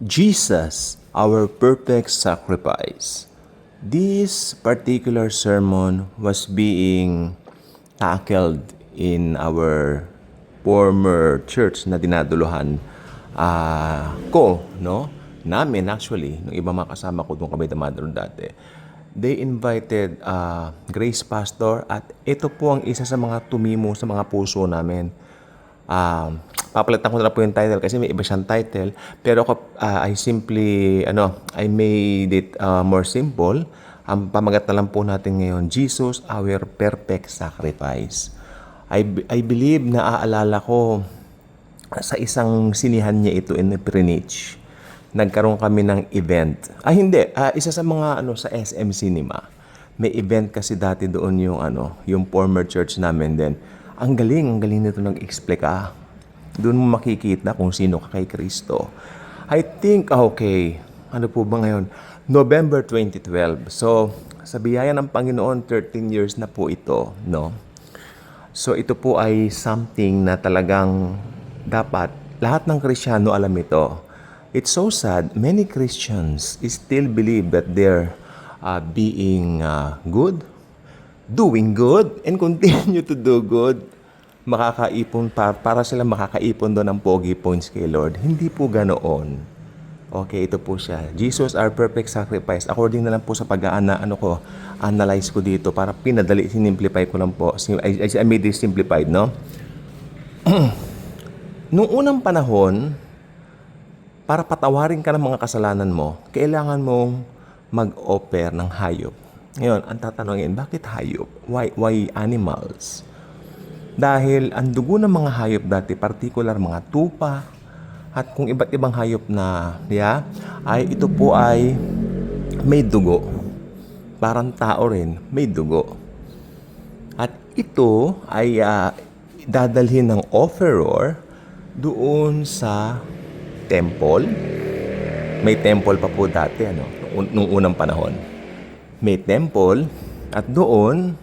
Jesus, our perfect sacrifice. This particular sermon was being tackled in our former church na dinaduluhan ko, no? Namin actually, nung iba mga kasama ko doon kami dumadalo dati. They invited Grace Pastor at ito po ang isa sa mga tumimo sa mga puso namin. Papalitan ko na lang po yung title kasi may iba siyang title. Pero I simply, I made it more simple. Ang pamagat na lang po natin ngayon, Jesus, our perfect sacrifice. I believe na aalala ko sa isang sinihan niya ito in Greenwich. Nagkaroon kami ng event. Isa sa mga sa SM Cinema. May event kasi dati doon yung former church namin din. Ang galing nito nag-explain ka. Doon mo makikita kung sino ka kay Kristo. I think, okay, ano po ba ngayon? November 2012. So, sa biyaya ng Panginoon, 13 years na po ito, no? So, ito po ay something na talagang dapat lahat ng Kristiyano alam ito. It's so sad, many Christians still believe that they're being good, doing good, and continue to do good. Makakaipon para sila makakaipon doon ng pogi points kay Lord. Hindi po ganoon. Okay, ito po siya. Jesus, our perfect sacrifice. According na lang po sa analyze ko dito para pinadali, sinimplify ko lang po. I made this simplified, no? Noong unang panahon, para patawarin ka ng mga kasalanan mo, kailangan mong mag-offer ng hayop. Ngayon, ang tatanungin, bakit hayop? Why animals? Dahil ang dugo ng mga hayop dati, particular mga tupa, at kung iba't ibang hayop na, ito po ay may dugo. Parang tao rin, may dugo. At ito ay dadalhin ng offerer doon sa temple. May temple pa po dati, nung unang panahon. May temple, at doon,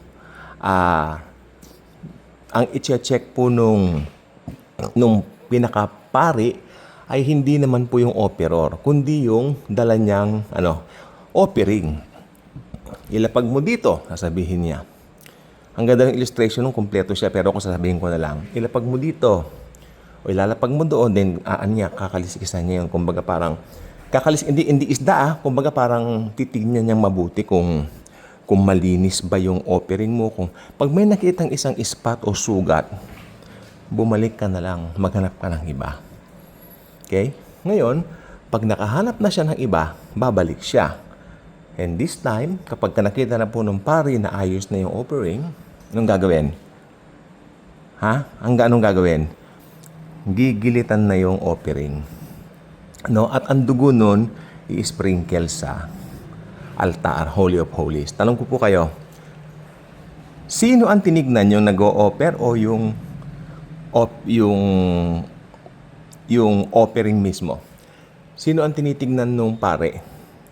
ang i-check po nung pinakapari ay hindi naman po yung offeror, kundi yung dala niyang offering. Ilapag mo dito, sasabihin niya. Ang ganda ng illustration nung kumpleto siya, pero ako sasabihin ko na lang, ilapag mo dito, o ilalapag mo doon, then kakalisikisan niya yun. Kumbaga parang, hindi isda kumbaga parang titignan niyang mabuti kung malinis ba yung offering mo. Pag may nakitang isang spot o sugat, bumalik ka na lang, maghanap ka ng iba. Okay? Ngayon, pag nakahanap na siya ng iba, babalik siya. And this time, kapag nakita na po ng pari na ayos na yung offering, anong gagawin? Anong gagawin? Gigilitan na yung offering. At ang dugo nun, i-sprinkle sa altar, Holy of Holies. Tanong ko po kayo, sino ang tinignan yung nag-o-offer o yung offering mismo? Sino ang tinitignan nung pare?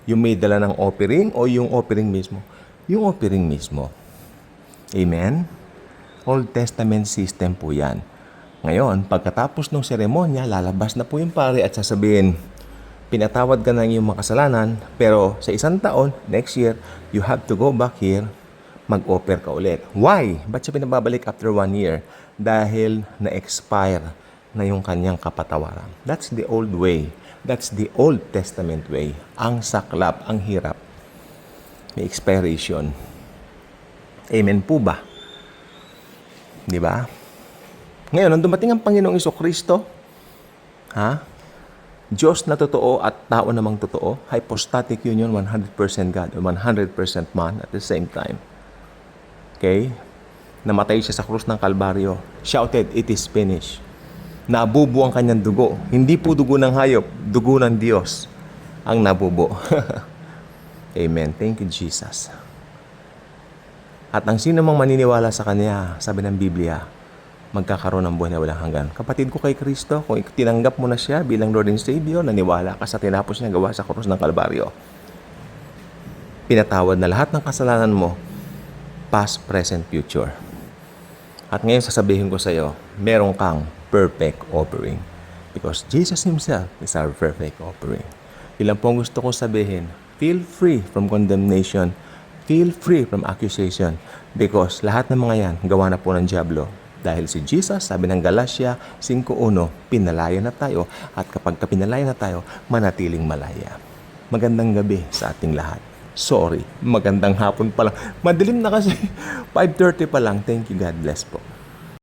Yung may dala ng offering o yung offering mismo? Yung offering mismo. Amen? Old Testament system po yan. Ngayon, pagkatapos ng seremonya, lalabas na po yung pare at sasabihin, pinatawad ka ng iyong makasalanan, pero sa isang taon, next year, you have to go back here, mag-offer ka ulit. Why? Ba't siya pinababalik after 1 year? Dahil na-expire na yung kanyang kapatawaran. That's the old way. That's the Old Testament way. Ang saklap, ang hirap. May expiration. Amen po ba? Di ba? Ngayon, nung dumating ang Panginoong Jesucristo, Diyos na totoo at tao namang totoo, hypostatic union, 100% God, 100% man at the same time. Okay? Namatay siya sa krus ng Kalbaryo. Shouted, it is finished. Nabubo ang kanyang dugo. Hindi po dugo ng hayop, dugo ng Diyos ang nabubo. Amen. Thank you, Jesus. At ang sino mang maniniwala sa Kanya, sabi ng Biblia, magkakaroon ng buhay na walang hanggan. Kapatid ko kay Kristo, kung tinanggap mo na siya bilang Lord and Savior, naniwala ka sa tinapos niya gawa sa krus ng Kalbaryo, pinatawad na lahat ng kasalanan mo, past, present, future. At ngayon sasabihin ko sa iyo, meron kang perfect offering. because Jesus Himself is our perfect offering. Ilan po ang gusto kong sabihin, feel free from condemnation, feel free from accusation, because lahat ng mga yan, gawa na po ng dyablo. Dahil si Jesus, sabi ng Galatia 5.1, pinalaya na tayo, at kapag pinalaya na tayo, manatiling malaya. Magandang gabi sa ating lahat. Sorry, magandang hapon pa lang. Madilim na kasi. 5:30 pa lang. Thank you, God bless po.